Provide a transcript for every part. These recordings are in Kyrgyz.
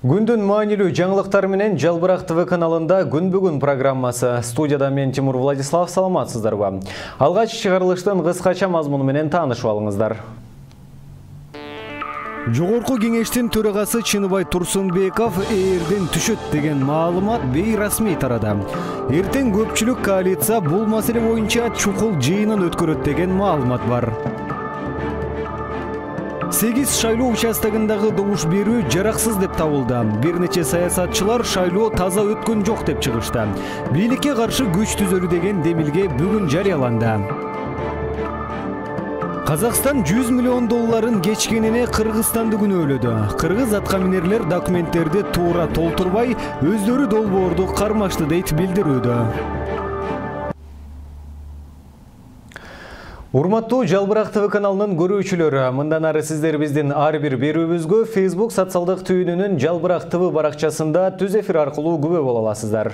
Күндүн маанилүү жаңылыктар менен Жалбырак ТВ каналында Күн бүгүн программасы. Студияда мен Тимур Владислав, саламатсыздарбы? Алгач чыгарылыштын кыскача мазмуну менен таанышып алыңыздар. Жогорку кеңештин төрагасы Чыныбай Турсунбеков ээрден түшөт деген маалымат бейрасмий тарады. Эртең көпчүлүк коалиция бул маселе боюнча чукул жыйынын өткөрөт деген маалымат бар. 8 шайлоо участогындагы добуш берүү жараксыз деп табылды. Бир нече саясатчылар шайлоо таза өткөн жок деп чыгышты. Бийликке каршы күч түзөлү деген демилге бүгүн жарыяланды. Казакстан 100 миллион долларын кечкенине Кыргызстанды күнөөлөдү. Кыргыз аткаминерлер документтерди туура толтурбай, өздөрү долбоорду кармашты дейт билдирүүдө. Урматтуу Жалбырак ТВ каналынын көрүүчүлөрү, мындан ары сиздер биздин ар бир берүүбүзгө Facebook социалдык түйүнүнүн Жалбырак ТВ баракчасында түз эфир аркылуу күбө боло аласыздар.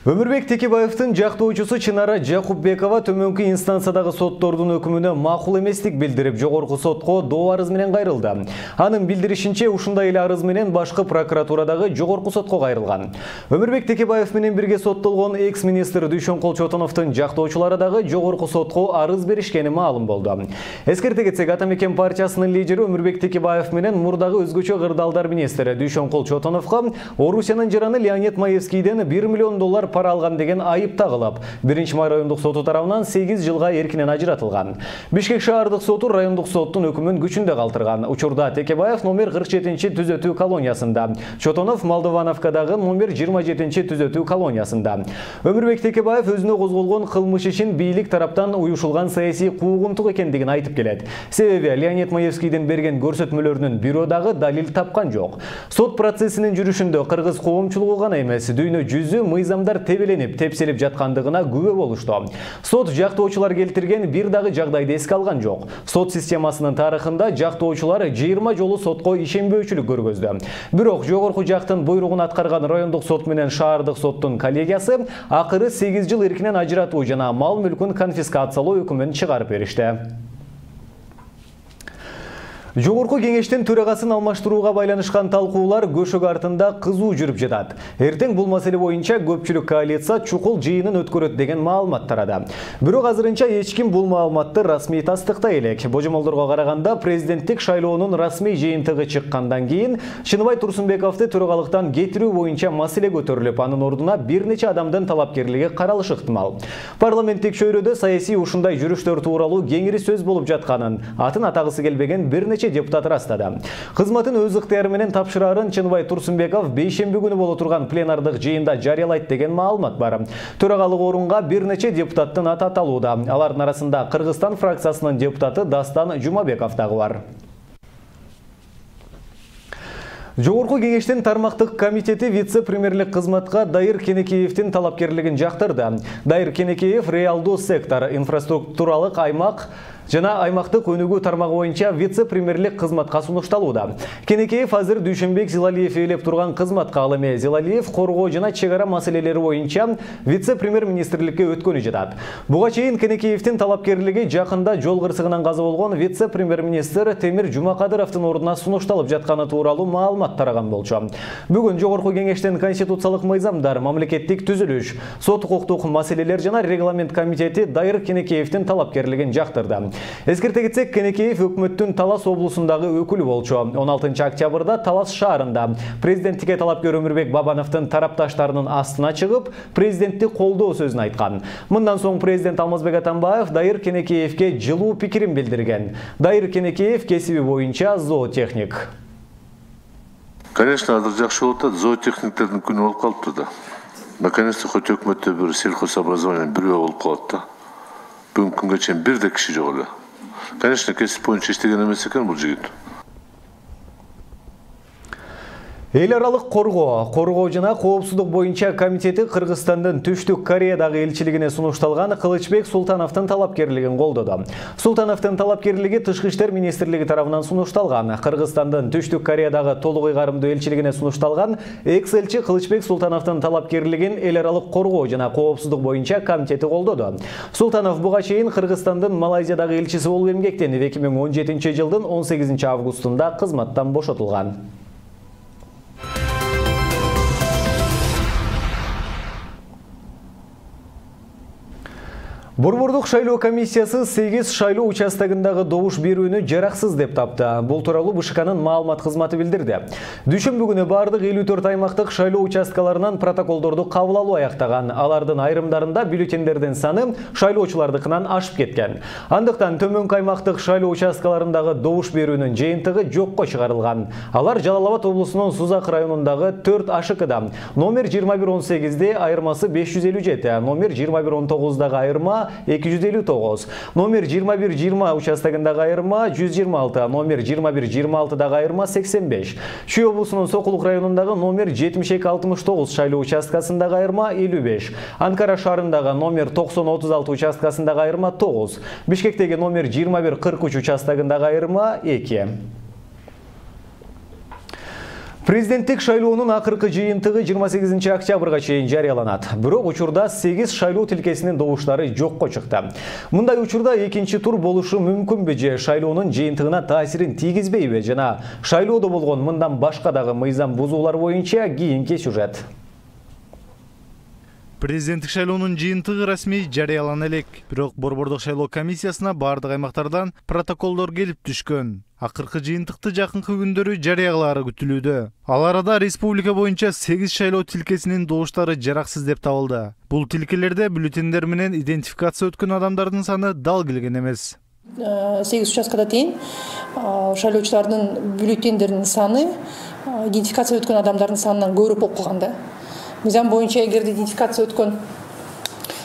Өмүрбек Текебаевдин жактоочусу Чынара Жакупбекова төмөнкү инстанциядагы соттордун өкүмүнө макул эместик билдирип, жогорку сотко доо арыз менен кайрылды. Анын билдиришинче, ушундай эле арыз менен башкы прокуратурадагы жогорку сотко кайрылган. Өмүрбек Текебаев менен бирге соттолгон экс-министр Дүйшөнкул Чотоновдун жактоочулары дагы жогорку сотко арыз беришкени маалым болду. Эскерте кетсек, Ата Мекен партиясынын лидери Өмүрбек Текебаев менен мурдагы өзгөчө кырдаалдар министри Дүйшөнкул Чотоновго Орусиянын жараны Леонид Маевскийден 1 миллион доллар пара алган деген айып тагылып, 1-май райондук соту тарабынан 8 жылга эркинен ажыратылган. Бишкек шаардык соту райондук соттун өкүмүн күчүндө калтырган. Учурда Текебаев номер 47-түзөтүү колониясында, Чотонов Молдовановкадагы номер 27-түзөтүү колониясында. Өмүрбек Текебаев өзүнө козголгон кылмыш ишин бийлик тараптан уюшулган саясий куугунтук экендигин айтып келет. Себеби Леонид Маевскийдин берген көрсөтмөлөрүнүн бирөө дагы далил тапкан жок. Сот процессинин жүрүшүндө кыргыз коомчулугу гана эмес, дүйнө жүзү мыйзамдар тебеленип, тепселип жаткандыгына күбө болушту. Сот жактоочулар келтирген бир дагы жагдайды эске алган жок. Сот системасынын тарыхында жактоочулар 20 жолу сотко ишенбөөчүлүк көргөздү. Бирок жогорку жактын буйругун аткарган райондук сот менен шаардык соттун коллегиясы акыры 8 жыл эркинен ажыратуу жана мал мүлкүн конфискациялоо өкүмүн чыгарып беришти. Жогорку кеңештин төрагасын алмаштырууга байланышкан талкуулар көшөк артында кызуу жүрүп жатат. Эртең бул маселе боюнча көпчүлүк коалиция чукул жыйынын өткөрөт деген маалымат тарады. Бирок азырынча эч ким бул маалыматты расмий тастыктай элек. Божомолдорго караганда президенттик шайлоонун расмий жыйынтыгы чыккандан кийин Чыныбай Турсунбековду төрагалыктан кетирүү боюнча маселе көтөрүлүп, анын ордуна бир нече адамдын талапкерлиги каралышы ыктымал. Парламенттик чөйрөдө саясий ушундай жүрүштөр тууралуу кеңири сөз болуп жатканын, атын атагысы келбеген бир нече депутат растады. Кызматын өз ыктыяры менен тапшырарын Чыныбай Турсунбеков бейшемби күнү боло турган пленардык жыйында жарыялайт деген маалымат бар. Төрагалык орунга бир нече депутаттын аты аталууда. Алардын арасында Кыргызстан фракциясынын депутаты Дастан Жумабеков дагы бар. Жогорку кеңештин тармактык комитети вице-премьерлик кызматка Дайыр Кенекеевдин талапкерлигин жактырды. Дайыр Кенекеев реалдуу сектор, инфраструктуралык аймак жана аймактык өнүгүү тармагы боюнча вице-премьерлик кызматка сунушталууда. Кенекеев азыр Дүйшөнбек Зилалиев ээлеп турган кызматка ал эми Зилалиев коргоо жана чек ара маселелери боюнча вице-премьер-министрликке өткөнү жатат. Буга чейин Кенекеевдин талапкерлиги жакында жол кырсыгынан каза болгон вице-премьер-министр Темир Жумакадыровдун ордуна сунушталып жатканы тууралуу маалымат тараган болчу. Бүгүн жогорку кеңештин конституциялык мыйзамдар, мамлекеттик түзүлүш, сот укуктук маселелер жана регламент комитети Дайыр Кенекеевдин талапкерлигин жактырды. Эскерте кетсек, Кенекеев өкмөттүн Талас облусундагы өкүлү болчу. 16 октябрда Талас шаарында президенттикке талапкер Өмүрбек Бабановдун тарапташтарынын астына чыгып, президентти колдоо сөзүн айткан. Мындан соң президент Алмазбек Атамбаев Дайыр Кенекеевке жылуу пикирин билдирген. Дайыр Кенекеев кесиби боюнча зоотехник. Конечно, азыр жакшы болуп атат, зоотехниктердин күнү болуп калыптыр да. Наконец-то хоть өкмөттө бир сельхозобразование бирөө болуп калат да. Бүгүнкү күнгө чейин бир да киши жок эле. Конечно, кесип боюнча иштеген эмес экен бул жигит. Эл аралык коргоо жана коопсуздук боюнча комитети Кыргызстандын Түштүк Кореядагы элчилигине сунушталган Кылычбек Султановдун талапкерлигин колдоду. Султановдун талапкерлиги Тышкы иштер министрлиги тарабынан сунушталган. Кыргызстандын Түштүк Кореядагы толук ыйгарымдуу элчилигине сунушталган экс-элчи Кылычбек Султановдун талапкерлигин эл аралык коргоо жана коопсуздук боюнча комитети колдоду. Султанов буга чейин Кыргызстандын Малайзиядагы элчиси болуп эмгектенип 2017 жылдын 18 августунда кызматтан бошотулган. Борбордук шайлоо комиссиясы 8 шайлоо участогундагы добуш берүүнү жараксыз деп тапты. Бул тууралуу БШКнын маалымат кызматы билдирди. Дүйшөмбү күнү бардык 54 аймактык шайлоо участкаларынан протоколдорду кабыл алуу аяктаган. Алардын айрымдарында бюллетендердин саны шайлоочулардыкынан ашып кеткен. Андыктан төмөнкү аймактык шайлоо участкаларындагы добуш берүүнүн жыйынтыгы жокко чыгарылган. Алар Жалал Абад облусунун Сузак районундагы 4 АШКда номер 2118де айырмасы 557, номер 2119дагы айырма 259, номер 2120 участогундагы айырма 126, номер 2126дагы айырма 85. Чүй облусунун Сокулук районундагы номер 7269 шайлоо участкасындагы айырма 55. Анкара шаарындагы номер 9036 участкасындагы айырма 9. Бишкектеги номер 2143 участогундагы айырма 2. Президенттик шайлоонун акыркы жыйынтыгы 28 октябрга чейин жарыяланат. Бирок учурда 8 шайлоо тилкесинин добуштары жокко чыкты. Мындай учурда экинчи тур болушу мүмкүнбү же шайлоонун жыйынтыгына таасирин тийгизбейби жана шайлоодо болгон мындан башка дагы мыйзам бузуулар боюнча кийинки сюжет. Президенттик шайлоонун жыйынтыгы расмий жарыялана элек. Бирок Борбордук шайлоо комиссиясына бардык аймактардан протоколдор келип түшкөн. Акыркы жыйынтыкты жакынкы күндөрү жарыялаары күтүлүүдө. Ал арада республика боюнча 8 шайлоо тилкесинин добуштары жараксыз деп табылды. Бул тилкелерде бюллетендер менен идентификация өткөн адамдардын саны дал келген эмес. 8 участкада тең шайлоочулардын бюллетендеринин саны идентификация өткөн адамдардын санынан көбүрөөк болуп калган да. Мыйзам боюнча эгерде идентификация өткөн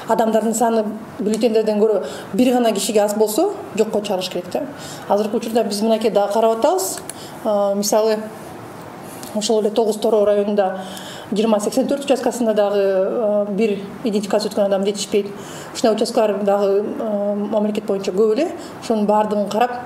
адамдардын саны бюллетендерден көрө бир гана кишиге аз болсо жокко чыгарыш керек да. Азыркы учурда биз мынакей дагы карап атабыз. Мисалы ошол эле Тогуз Тороо районунда 2084 участкасында дагы бир идентификация өткөн адам жетишпейт. Ушундай участкалар дагы мамлекет боюнча көп эле. Ошонун баардыгын карап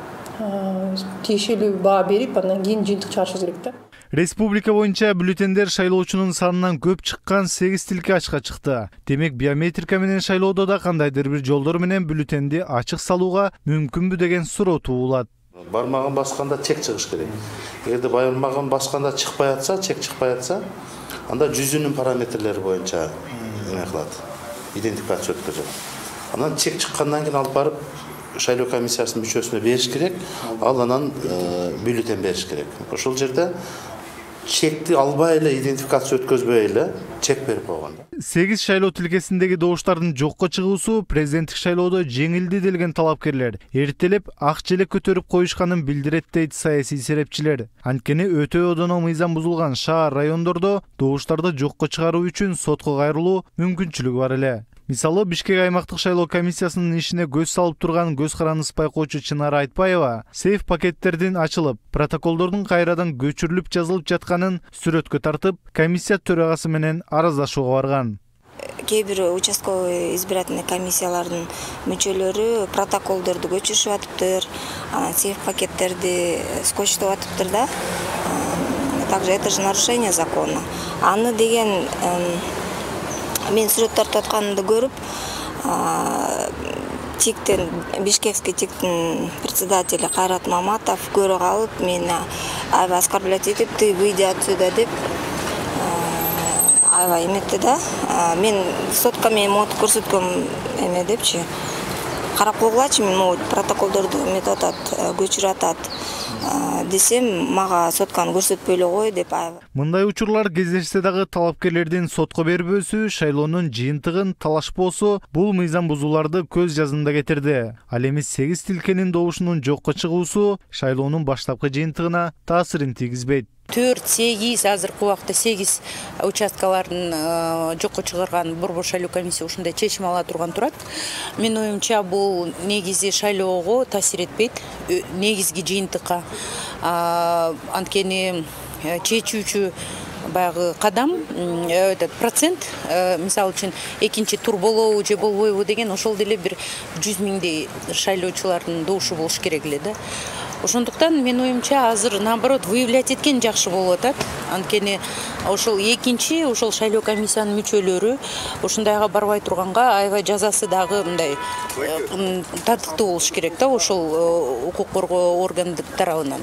тиешелүү баа берип, андан кийин жыйынтык чыгарышыбыз керек да. Республика боюнча бюллетендер шайлоочунун санынан көп чыккан 8 тилке ачка чыкты. Демек биометрика менен шайлоодо да кандайдыр бир жолдор менен бюллетенди ачык салууга мүмкүнбү деген суроо туулат. Бармаган басканда чек чыгыш керек. Эгерде бармаган басканда чыкпай атса, чек чыкпай атса, анда жүзүнүн параметрлери боюнча эме кылат. Идентификация өткөзөт. Анан чек чыккандан кийин алып барып шайлоо комиссиясынын мүчөсүнө бериш керек, ал анан бюллетен бериш керек. Ошол жерде чекти албай эле идентификация өткөзбөй эле чек берип койгон. 8 шайлоо тилкесиндеги добуштардын жокко чыгуусу президенттик шайлоодо жеңилди делген талапкерлер эртелеп ак желек көтөрүп коюшканын билдирет дейт саясий серепчилер. Анткени өтө одоно мыйзам бузулган шаар райондордо добуштарды жокко чыгаруу үчүн сотко кайрылуу мүмкүнчүлүгү бар эле. Мисалы Бишкек аймактык шайлоо комиссиясынын ишине көз салып турган көз карандысы байкоочу Чынара Айтбаева сейф пакеттердин ачылып, протоколдордун кайрадан көчүрүлүп жазылып жатканын сүрөткө тартып, комиссия төрагасы менен араздашууга барган. Кээ бир участковый избирательный комиссиялардын мүчөлөрү протоколдорду көчүрүшүп атыптыр, сейф пакеттерди скотчтоп атыптыр да. Также это же нарушение закона. Аны деген мен сүрөт тартып атканымды көрүп, ТИКтен, Бишкекский ТИКтин председатели Кайрат Маматов көрө калып, мени аябай оскорблять этип, ты выйди отсюда деп аябай эметти да. Мен сотко менен могут көрсөткөм эме депчи. Карап койгулачы, мен могут протоколдорду эметип атат, көчүрүп атат десем, мага сотканы көрсөтпөй эле кой деп аябай. Мындай учурлар кездешсе дагы талапкерлердин сотко бербөөсү, шайлоонун жыйынтыгын талашпоосу бул мыйзам бузууларды көз жазында кетирди. Ал эми 8 тилкенин добушунун жокко чыгуусу шайлоонун баштапкы жыйынтыгына таасирин тийгизбейт. 4-8 азыркы убакта 8 участкаларын жокко чыгарган Борбор шайлоо комиссия ушундай чечим ала турган турат. Менин оюмча бул негизи шайлоого таасир этпейт, негизги жыйынтыкка. Анткени чечүүчү баягы кадам этот процент мисалы үчүн экинчи тур болобу же болбойбу деген ошол деле бир 100 миңдей шайлоочулардын добушу болуш керек эле да. Ошондуктан мен оюмча азыр наоборот выявлять эткен жакшы болуп атат. Анткени ошол экинчи ошол шайлоо комиссиянын мүчөлөрү ушундайга барбай турганга аябай жазасы дагы мындай татыктуу болуш керек да ошол укук коргоо органдары тарабынан.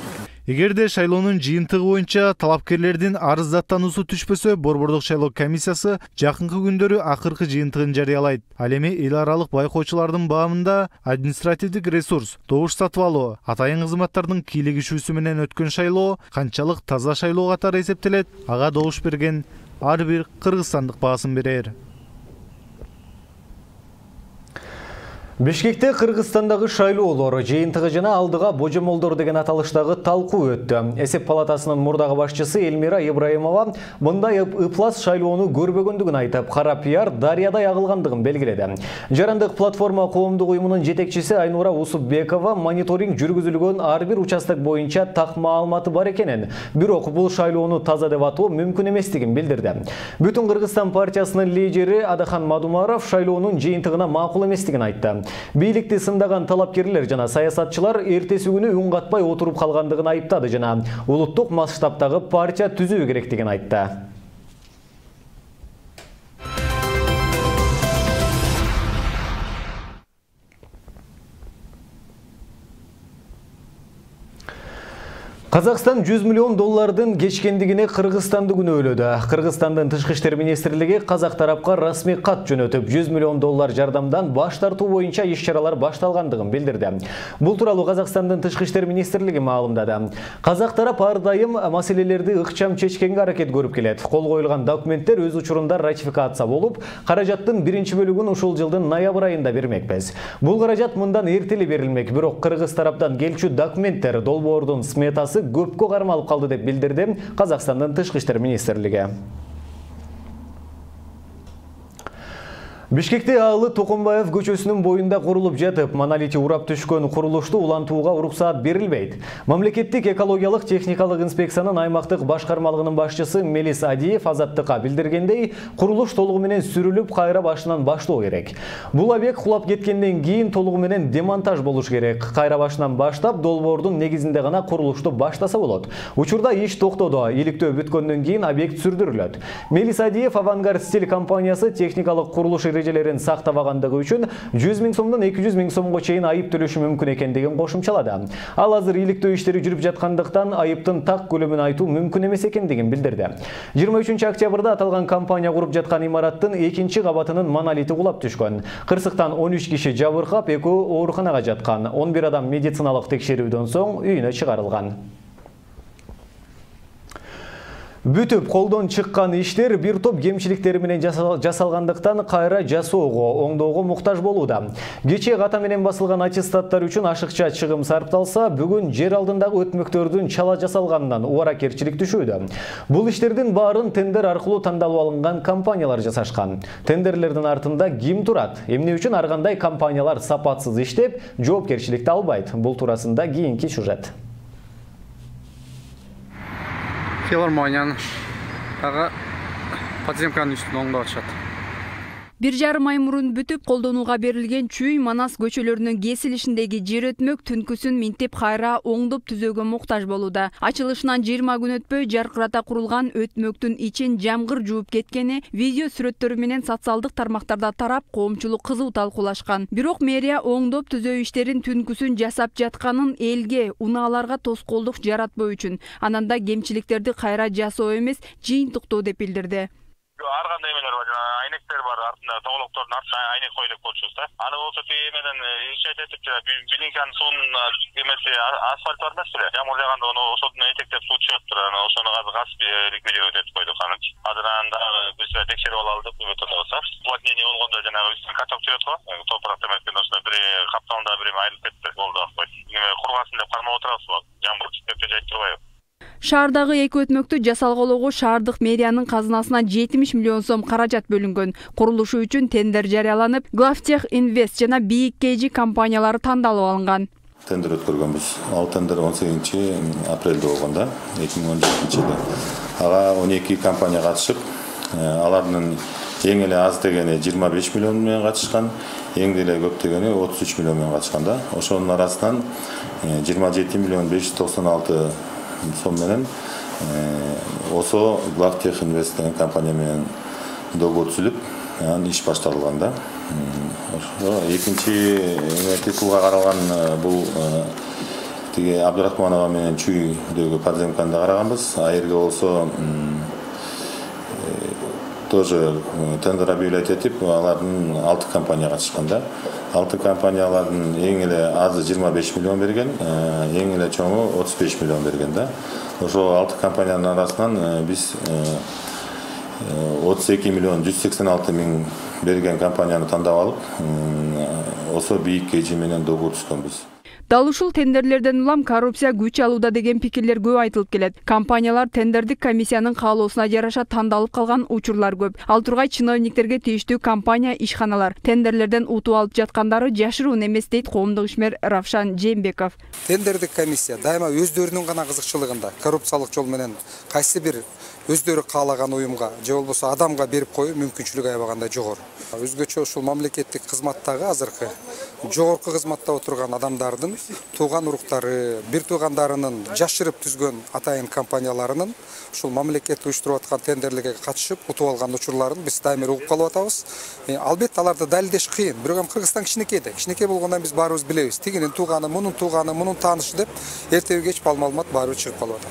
Эгерде шайлоонун жыйынтыгы боюнча талапкерлердин арыздаттануусу түшпөсө, Борбордук шайлоо комиссиясы жакынкы күндөрү акыркы жыйынтыгын жарыялайт. Ал эми эл аралык байкоочулардын баамында административдик ресурс, добуш сатып алуу, атайын кызматтардын кийлигишүүсү менен өткөн шайлоо канчалык таза шайлоо катары эсептелет, ага добуш берген ар бир кыргызстандык баасын берер. Бишкекте Кыргызстандагы шайлоолор жыйынтыгы жана алдыга божомолдор деген аталыштагы талкуу өттү. Эсеп палатасынын мурдагы башчысы Элмира Ибраимова мындай ыплас шайлоону көрбөгөндүгүн айтып, кара пиар дарыядай агылгандыгын белгиледи. Жарандык платформа коомдук уюмунун жетекчиси Айнура Усупбекова мониторинг жүргүзүлгөн ар бир участок боюнча так маалыматы бар экенин, бирок бул шайлоону таза деп атуу мүмкүн эместигин билдирди. Бүтүн Кыргызстан партиясынын лидери Адахан Мадумаров шайлоонун жыйынтыгына макул эместигин айтты. Бийликти сындаган талапкерлер жана саясатчылар эртеси күнү үн катпай отуруп калгандыгын айыптады жана улуттук масштабтагы партия түзүү керектигин айтты. Казакстан 100 миллион доллардын кечкендигине Кыргызстанды күнөөлөдү. Кыргызстандын тышкы иштер министрлиги казак тарапка расмий кат жөнөтүп, 100 миллион доллар жардамдан баш тартуу боюнча иш-чаралар башталгандыгын билдирди. Бул тууралуу Казакстандын тышкы иштер министрлиги маалымдады. Казак тарап ар дайым маселелерди ыкчам чечкенге аракет көрүп келет. Кол коюлган документтер өз учурунда ратификация болуп, каражаттын биринчи бөлүгүн ушул жылдын ноябрь айында бермекпиз. Бул каражат мындан эртели берилмек, бирок кыргыз тараптан келчү документтер долбоордун сметасы көпкө кармалып калды деп билдирди Казакстандын тышкы иштер министрлиги. Бишкекте Аалы Токомбаев көчөсүнүн боюнда курулуп жатып, монолити урап түшкөн курулушту улантууга уруксаат берилбейт. Мамлекеттик экологиялык техникалык инспекциянын аймактык башкармалыгынын башчысы Мелис Адиев Азаттыкка билдиргендей, курулуш толугу менен сүрүлүп кайра башынан баштоо керек. Бул объект кулап кеткенден кийин толугу менен демонтаж болуш керек. Кайра башынан баштап долбоордун негизинде гана курулушту баштаса болот. Учурда иш токтоду, иликтөө бүткөндөн кийин объект сүрдүрүлөт. Мелис Адиев Авангард Стиль компаниясы техникалык курулуш эрежелерин сактабагандыгы үчүн 100 миң сомдон 200 миң сомго чейин айып төлөшү мүмкүн экендигин кошумчалады. Ал азыр иликтөө иштери жүрүп жаткандыктан айыптын так көлөмүн айтуу мүмкүн эмес экендигин билдирди. 23 октябрда аталган компания куруп жаткан имараттын экинчи кабатынын монолити кулап түшкөн. Кырсыктан 13 киши жабыркап, 2 ооруканага жаткан. 11 адам медициналык текшерүүдөн соң үйүнө чыгарылган. Бүтүп колдон чыккан иштер бир топ кемчиликтери менен жасалгандыктан кайра жасоого, оңдоого муктаж болууда. Кечээ ката менен басылган аттестаттар үчүн ашыкча чыгым сарпталса, бүгүн жер алдындагы өтмөктөрдүн чала жасалганынан убаракерчилик түшүүдө. Бул иштердин баарын тендер аркылуу тандалып алынган компаниялар жасашкан. Тендерлердин артында ким турат? Эмне үчүн ар кандай компаниялар сапатсыз иштеп, жоопкерчиликти албайт? Бул туурасында кийинки сюжет. Филармонияны ага подземканын үстүн оңдоп атышат. 1,5 ай мурун бүтүп колдонууга берилген Чүй Манас көчөлөрүнүн кесилишиндеги жер өтмөк түнкүсүн минтип кайра оңдоп түзөөгө муктаж болууда. Ачылышынан 20 күн өтпөй жаркырата курулган өтмөктүн ичин жамгыр жууп кеткени видео сүрөттөрү менен социалдык тармактарда тарап, коомчулук кызуу талкуулашкан. Бирок мэрия оңдоп түзөө иштерин түнкүсүн жасап жатканын элге, унааларга тоскоолдук жаратпоо үчүн, ананда кемчиликтерди кайра жасоо эмес, жыйынтыктоо деп билдирди. Ар кандай эмелер бар, айнектер бар, артында тоголоктордун артына айнек кой деп болчубуз да. Аны болсо тиги эмеден ишет этип, билинканын суунун эмеси асфальт бар эмеспи эле. Жамгыр жааганда ошодон этектеп суу чыгып турат, ошону газ ликвидировать этип койдук аны. Азыр аны бир сыйра текшерип алалы деп өтүп атабыз. Уплотнение болгондо жанагы үстүн каток жүрөт го. Топурак демекте ошондо бир капталында бир айылып кетти болду акпай. Эме кургасын деп кармап отурабыз. Жамгыр чыгып жайып турбайбы? Шаардагы эки өтмөктү жасалголоого шаардык мэриянын казынасына 70 миллион сом каражат бөлүнгөн. Курулушу үчүн тендер жарыяланып, Главтех Инвест жана BKG компаниялары тандалып алынган. Tender өткөргөнбүз. Ал тендер 18 апрелде болгондо, 2017-жылы. Ага 12 компания катышып, алардын эң эле аз дегени 25 миллион менен катышкан, эң деле көп дегени 33 миллион менен катышкан да. Ошонун арасынан 27 миллион 596 сом менен ОСО Главтех Инвест деген компания менен договор түзүлүп, иш башталган да. Экинчи титулга каралган бул тиги Абдурахманова менен Чүйдөгү подземканы караганбыз. Айырга болсо тоже тендер объявлять этип, алардын 6 компания катышкан да. 6 компаниялардын эң эле азы 25 миллион берген, эң эле чоңу 35 миллион берген да. Ошол 6 компаниянын арасынан биз 32 миллион 186 миң берген компанияны тандап алып, ОСО бийик KG менен договор түзгөнбүз. Дал ушул тендерлерден улам коррупция күч алууда деген пикирлер көп айтылып келет. Компаниялар тендердик комиссиянын каалоосуна жараша тандалып калган учурлар көп. Ал тургай чиновниктерге тийиштүү компания ишканалар тендерлерден утуп алып жаткандары жашыруун эмес дейт коомдук ишмер Равшан Жээнбеков. Тендердик комиссия дайыма өздөрүнүн гана кызыкчылыгында коррупциялык жол менен кайсы бир өздөрү каалаган уюмга же болбосо адамга берип коюу мүмкүнчүлүгү аябагандай жогору. Өзгөчө ушул мамлекеттик кызматтагы азыркы жогорку кызматта отурган адамдардын тууган уруктары, бир туугандарынын жашырып түзгөн атайын компанияларынын ушул мамлекет уюштуруп аткан тендерлерге катышып утуп алган учурларын биз дайыма угуп калып атабыз. Албетте аларды далилдеш кыйын. Бирок эми Кыргызстан кичинекей да. Кичинекей болгондон биз баарыбыз билебиз. Тигинин тууганы, мунун таанышы деп эртеби кеч маалымат баарыбыз чыгып калып атат.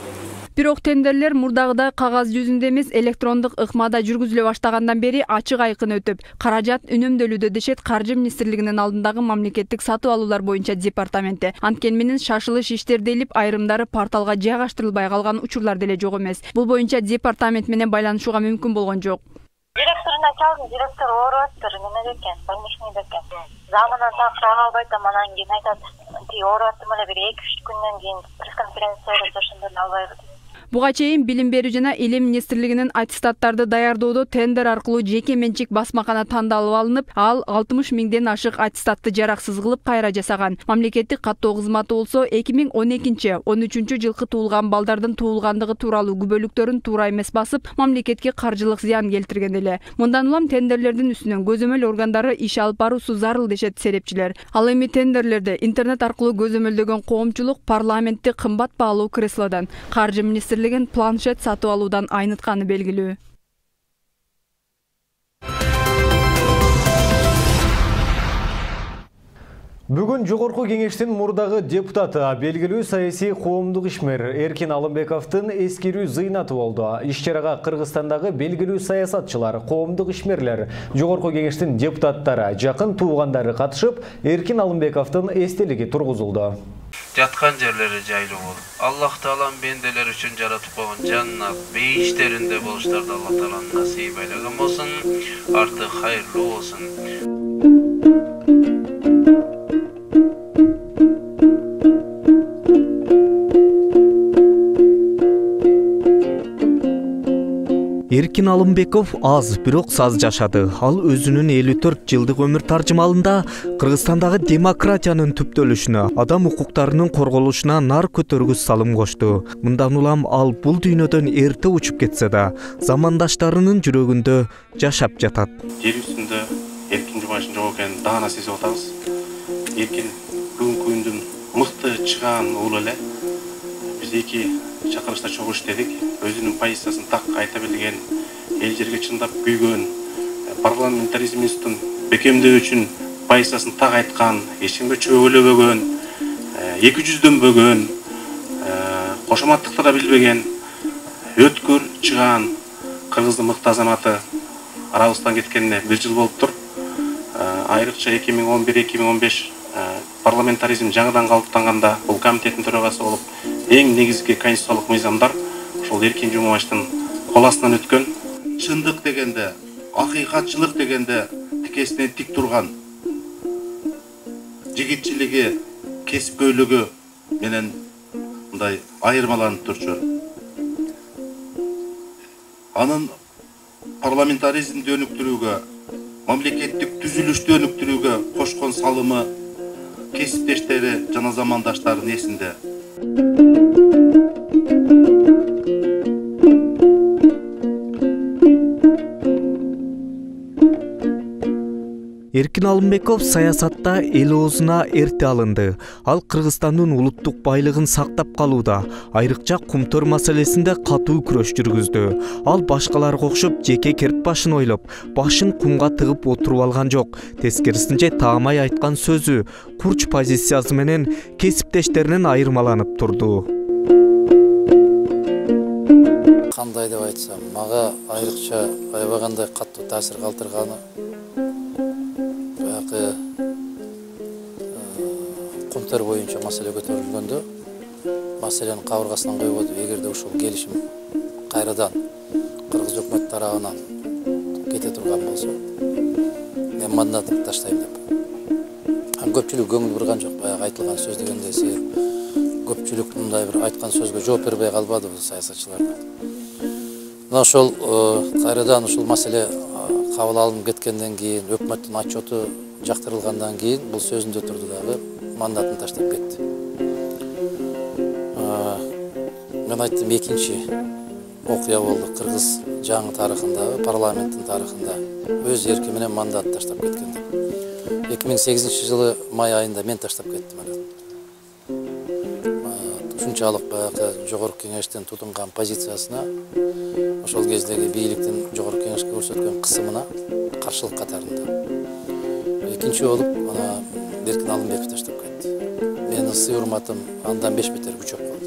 Бирок тендерлер мурдагыдай кагаз жүзүндө эмес электрондук ыкмада жүргүзүлө баштагандан бери ачык айкын өтүп, каражат үнөмдөлүүдө дешет Каржы министрлигинин алдындагы мамлекеттик сатып алуулар боюнча департаменти. Анткени менен шашылыш иштер делип айрымдары порталга жайгаштырылбай калган учурлар деле жок эмес. Бул боюнча департамент менен байланышууга мүмкүн болгон жок. Директоруна чалдым, директор ооруптур, неме экен, больничный экен. Замынан такырага албайт, анан кийин айтат, тиги ооруптум эле бир 2-3 күндөн кийин пресс-конференцияда ошондон албайбыз. Буга чейин Билим берүү жана Илим министрлигинин аттестаттарды даярдоодо тендер аркылуу жеке менчик басмакана тандалып алынып, ал 60 миңден ашык аттестатты жараксыз кылып кайра жасаган. Мамлекеттик каттоо кызматы болсо 2012-13 жылкы туулган балдардын туулгандыгы тууралуу күбөлүктөрүн туура эмес басып, мамлекетке каржылык зыян келтирген эле. Мындан улам тендерлердин үстүнөн көзөмөл органдары иш алып баруусу зарыл дешет серепчилер. Ал эми тендерлерде интернет аркылуу көзөмөлдөгөн коомчулук парламентти кымбат баалуу креслодон, Каржы министрлигин планшет сатып алуудан айнытканы белгилүү. Бүгүн жогорку кеңештин мурдагы депутаты, белгилүү саясий коомдук ишмер Эркин Алымбековдун эскирүү зыйнаты болду. Иш-чарага Кыргызстандагы белгилүү саясатчылар, коомдук ишмерлер, жогорку кеңештин депутаттары, жакын туугандары катышып, Эркин Алымбековдун эстелиги тургузулду. Жаткан жерлери жайлуу болуп, Аллах Таалам бенделер үчүн жаратып койгон жаннат бейиштеринде болуштарды Аллах Таалам насип айлаган болсун, арты хайырлуу болсун. Эркин Алымбеков аз, бирок саз жашады. Ал өзүнүн 54 жылдык өмүр таржымалында Кыргызстандагы демократиянын түптөлүшүнө, адам укуктарынын корголушуна нар көтөргүс салым кошту. Мындан улам ал бул дүйнөдөн эрте учуп кетсе да, замандаштарынын жүрөгүндө жашап жатат. Жер үстүндө Эркин Жумашевдин жок экенин даана сезип атабыз. Эркин бүгүнкү күндүн мыкты чыгаан уулу эле. Биз эки чакырышта чогуу иштедик. Өзүнүн позициясын так айта билген, эл жерге чындап күйгөн, парламентаризм институтун бекемдөө үчүн позициясын так айткан, эч кимге чөбөлөбөгөн, 200-дөнбөгөн, кошоматтыкты да билбеген, өткөр чыгаан кыргыздын мыкты азаматы арабыздан кеткенине 1 жыл болуптур. Айрыкча 2011-2015 парламентаризм жаңыдан калыптанганда бул комитеттин төрагасы болуп, эң негизги конституциялык мыйзамдар ошол Эркин Жумашевдин кол астынан өткөн. Чындык дегенде, акыйкатчылык дегенде тикесине тик турган, жигитчилиги, кесипкөйлүгү менен мындай айырмаланып турчу. Анын парламентаризмди өнүктүрүүгө, мамлекеттик түзүлүштү өнүктүрүүгө кошкон салымы кесиптештери жана замандаштарынын эсинде. Эркин Алымбеков саясатта эл оозуна эрте алынды. Ал Кыргызстандын улуттук байлыгын сактап калууда, айрыкча кумтөр маселесинде катуу күрөш жүргүздү. Ал башкаларга окшоп жеке керт башын ойлоп, башын кумга тыгып отуруп алган жок. Тескерисинче таамай айткан сөзү, курч позициясы менен кесиптештеринен айырмаланып турду. Кандай деп айтсам, мага айрыкча аябагандай катуу таасир калтырганы кумтөр боюнча маселе көтөрүлгөндө, маселени кабыргасынан койбоду. Эгерде ушул келишим кайрадан кыргыз өкмөтү тарабынан кете турган болсо, мен мандатымды таштайм деп. Көпчүлүк көңүл бурган жок. Баягы айтылган сөз дегенде көпчүлүк мындай бир айткан сөзгө жооп бербей калбадыбы саясатчылардан. Мына ошол кайрадан ушул маселе кабыл алынып кеткенден кийин, өкмөттүн отчету жактырылгандан кийин бул сөзүндө турду дагы мандатын таштап кетти. Мен айттым, экинчи окуя болду Кыргыз жаңы тарыхындагы, парламенттин тарыхында өз эрки менен мандат таштап кеткен деп. 2008 жылы май айында мен таштап кеттим. Ушунчалык баягы жогорку кеңештен тутунган позициясына, ошол кездеги бийликтин жогорку кеңешке көрсөткөн кысымына каршылык катарында. Экинчи болуп, ана Эркин Алымбеков таштап кетти. Менин сый урматым андан 5 метр күчөп калды.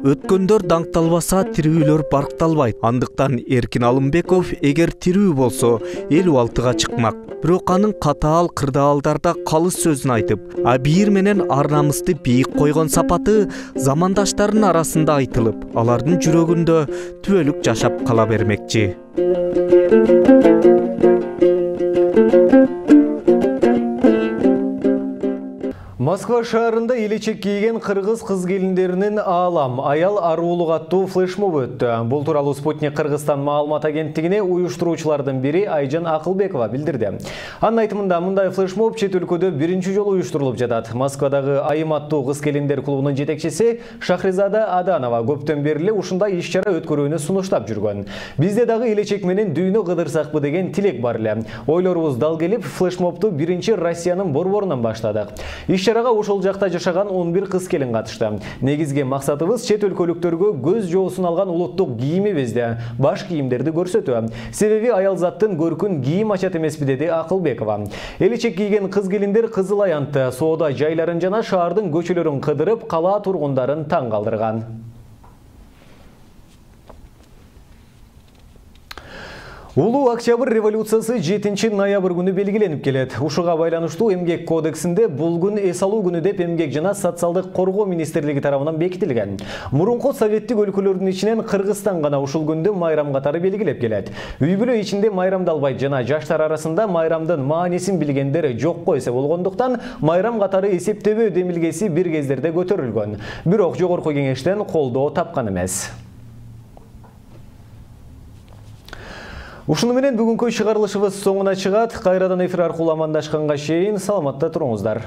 Өткөндөр даңкталбаса, тирүүлөр баркталбайт. Андыктан Эркин Алымбеков эгер тирүү болсо, эл убалтыга чыкмак. Бирок анын катаал кырдаалдарда калыс сөзүн айтып, абийир менен ар намысты бийик койгон сапаты замандаштардын арасында айтылып, алардын жүрөгүндө түбөлүк жашап кала бермекчи. Москва шаарында элечек кийген кыргыз кыз-келиндеринин аалам аял аруулук аттуу флешмоб өттү. Бул тууралуу Спутник Кыргызстан маалымат агенттигине уюштуруучулардын бири Айжан Акылбекова билдирди. Анын айтымында мындай флешмоб чет өлкөдө биринчи жолу уюштурулуп жатат. Москвадагы айым аттуу кыз-келиндер клубунун жетекчиси Шахризада Аданова көптөн бери ушундай иш-чара өткөрүүнү сунуштап жүргөн. Бизде дагы элечек менен дүйнө кыдырсакпы деген тилек бар эле. Ойлорубуз дал келип, флешмобду биринчи Россиянын борборунан баштадык. Иш-чарага ошол жакта жашаган 11 кыз-келин катышты. Негизги максатыбыз чет өлкөлүктөргө көз жоосун алган улуттук кийимибизди, баш кийимдерди көрсөтүү. Себеби аялзаттын көркүн кийим ачат эмеспи, деди Акылбекова. Элечек кийген кыз-келиндер Кызыл Аянтты, соода жайларын жана шаардын көчөлөрүн кыдырып, кала тургундарын таң калтырган. Улуу Октябрь революциясы 7 ноябрь күнү белгиленип келет. Ушуга байланыштуу эмгек кодексинде бул күн эс алуу күнү деп эмгек жана социалдык коргоо министрлиги тарабынан бекитилген. Мурунку советтик өлкөлөрдүн ичинен Кыргызстан гана ушул күндү майрам катары белгилеп келет. Үй-бүлө ичинде майрамдалбайт жана жаштар арасында майрамдын маанисин билгендер жокко эсе болгондуктан майрам катары эсептебөө демилгеси бир кездерде көтөрүлгөн. Бирок жогорку кеңештен колдоо тапкан эмес. Ушуну менен бүгүнкү чыгарылышыбыз соңуна чыгат. Кайрадан эфир аркылуу амандашканга чейин саламатта туруңуздар.